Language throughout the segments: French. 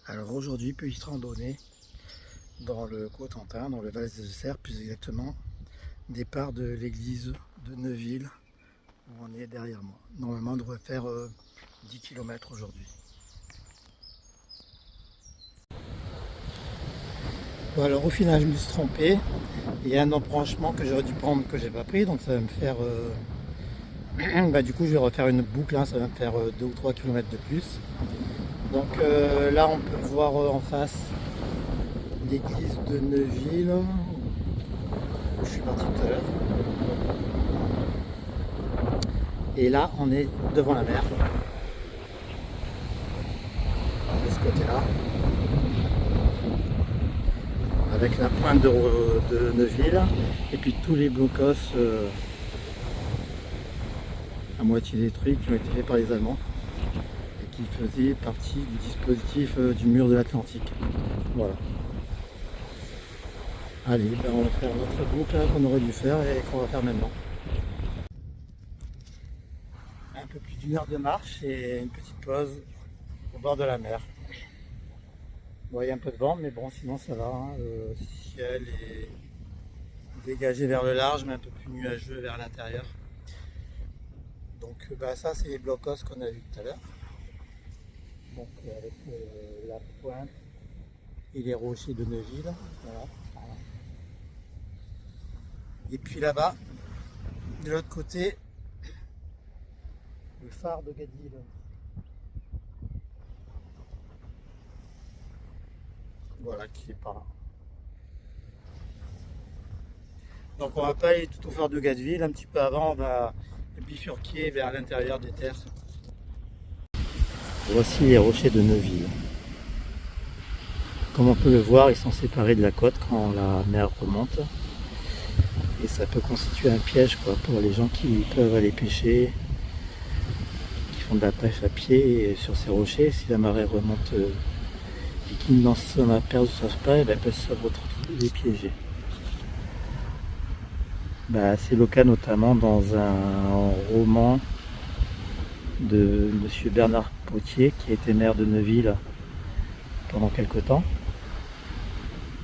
Alors aujourd'hui, petite randonnée dans le Cotentin, dans le Val de Serre, plus exactement, départ de l'église de Neuville, où on est derrière moi. Normalement, on devrait faire 10 km aujourd'hui. Bon, alors au final, je me suis trompé. Il y a un embranchement que j'aurais dû prendre que j'ai pas pris, donc ça va me faire... du coup, je vais refaire une boucle, hein, ça va me faire 2 ou 3 km de plus. Donc là, on peut voir en face l'église de Neuville, où je suis parti tout à l'heure. Et là, on est devant la mer, de ce côté-là, avec la pointe de Neuville, et puis tous les blocos à moitié détruits qui ont été faits par les Allemands, et qui faisaient partie du dispositif du mur de l'Atlantique. Voilà. Allez, ben on va faire notre boucle qu'on aurait dû faire et qu'on va faire maintenant. Un peu plus d'1 heure de marche et une petite pause au bord de la mer. Bon, il y a un peu de vent, mais bon, sinon ça va, hein. Le ciel est dégagé vers le large, mais un peu plus nuageux vers l'intérieur. Donc ça, c'est les blocos qu'on a vu tout à l'heure. Donc avec la pointe et les rochers de Neuville. Voilà. Et puis là-bas, de l'autre côté, le phare de Gadil. Voilà, qui est par là. Donc on va pas aller tout au phare de Gadeville, un petit peu avant on va bifurquer vers l'intérieur des terres. Voici les rochers de Neuville. Comme on peut le voir, ils sont séparés de la côte quand la mer remonte. Et ça peut constituer un piège pour les gens qui peuvent aller pêcher, qui font de la pêche à pied sur ces rochers. Si la marée remonte et qu'ils n'en s'aperçoivent pas, ils peuvent se retrouver piégés. C'est le cas notamment dans un roman de M. Bernard Potier, qui était maire de Neuville pendant quelque temps.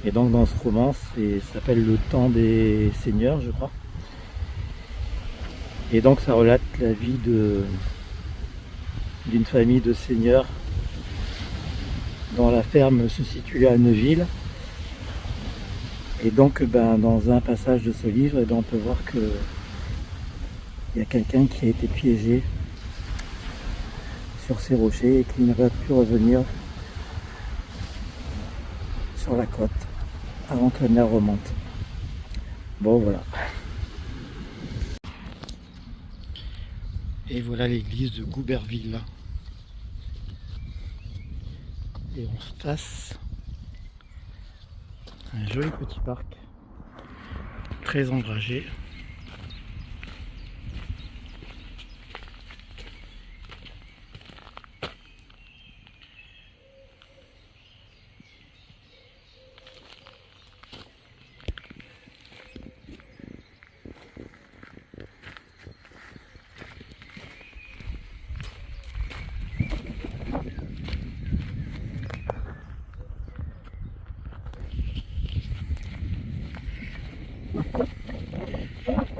Et donc dans ce roman, ça s'appelle Le Temps des Seigneurs, je crois. Et donc ça relate la vie d'une famille de seigneurs dont la ferme se situait à Neuville. Et donc dans un passage de ce livre, on peut voir qu'il y a quelqu'un qui a été piégé sur ces rochers et qui ne va plus revenir sur la côte avant que la mer remonte. Bon, voilà. Et voilà l'église de Gouberville. Et on se passe un joli petit parc, très ombragé.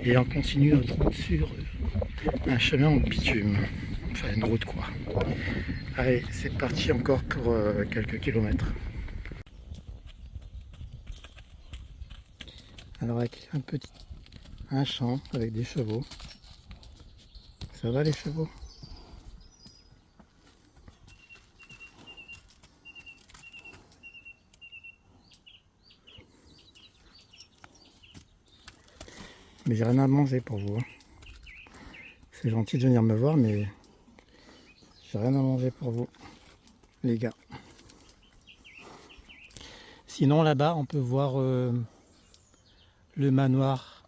Et on continue notre route sur un chemin en bitume, enfin une route quoi. Allez, c'est parti encore pour quelques kilomètres. Alors avec un champ avec des chevaux. Ça va les chevaux? Mais j'ai rien à manger pour vous, hein. C'est gentil de venir me voir, mais j'ai rien à manger pour vous, les gars. Sinon là-bas, on peut voir le manoir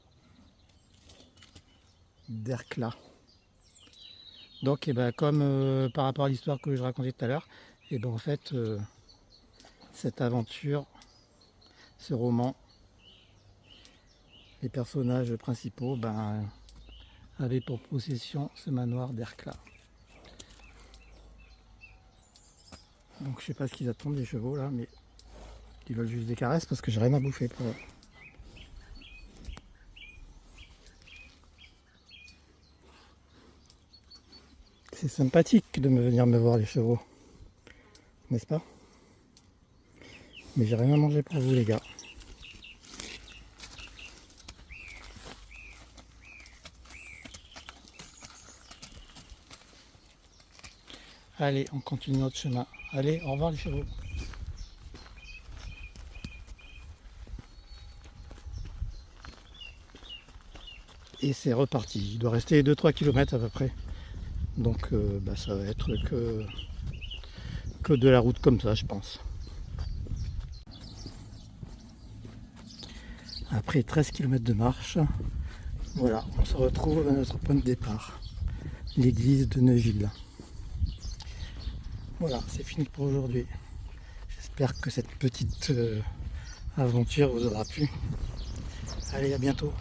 d'Ercla. Donc comme par rapport à l'histoire que je racontais tout à l'heure, en fait cette aventure, ce roman, les personnages principaux avaient pour possession ce manoir d'Ercla. Donc je sais pas ce qu'ils attendent les chevaux là, mais ils veulent juste des caresses parce que j'ai rien à bouffer pour eux. C'est sympathique de venir me voir les chevaux, n'est-ce pas? Mais j'ai rien à manger pour vous les gars. Allez, on continue notre chemin. Allez, au revoir les chevaux. Et c'est reparti. Il doit rester 2-3 km à peu près. Donc ça va être que de la route comme ça, je pense. Après 13 km de marche, voilà, on se retrouve à notre point de départ, l'église de Neuville. Voilà, c'est fini pour aujourd'hui. J'espère que cette petite aventure vous aura plu. Allez, à bientôt.